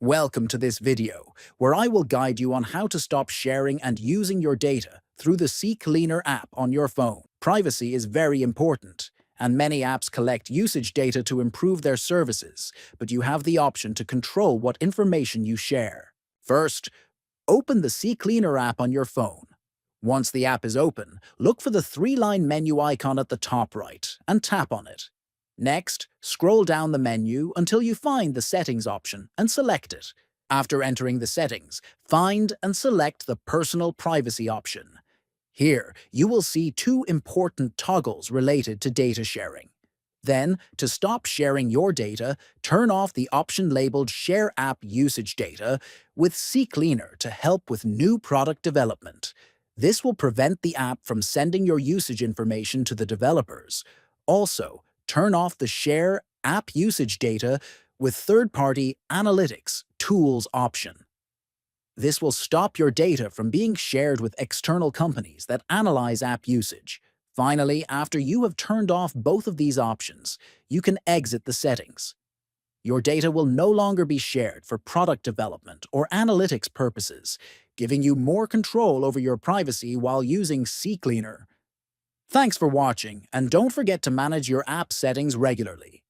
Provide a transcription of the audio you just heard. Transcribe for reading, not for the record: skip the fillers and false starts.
Welcome to this video, where I will guide you on how to stop sharing and using your data through the CCleaner app on your phone. Privacy is very important, and many apps collect usage data to improve their services, but you have the option to control what information you share. First, open the CCleaner app on your phone. Once the app is open, look for the three-line menu icon at the top right and tap on it. Next, scroll down the menu until you find the Settings option and select it. After entering the settings, find and select the Personal Privacy option. Here, you will see two important toggles related to data sharing. Then, to stop sharing your data, turn off the option labeled Share App Usage Data with CCleaner to help with new product development. This will prevent the app from sending your usage information to the developers. Also, turn off the Share App Usage Data with Third-Party Analytics Tools option. This will stop your data from being shared with external companies that analyze app usage. Finally, after you have turned off both of these options, you can exit the settings. Your data will no longer be shared for product development or analytics purposes, giving you more control over your privacy while using CCleaner. Thanks for watching, and don't forget to manage your app settings regularly.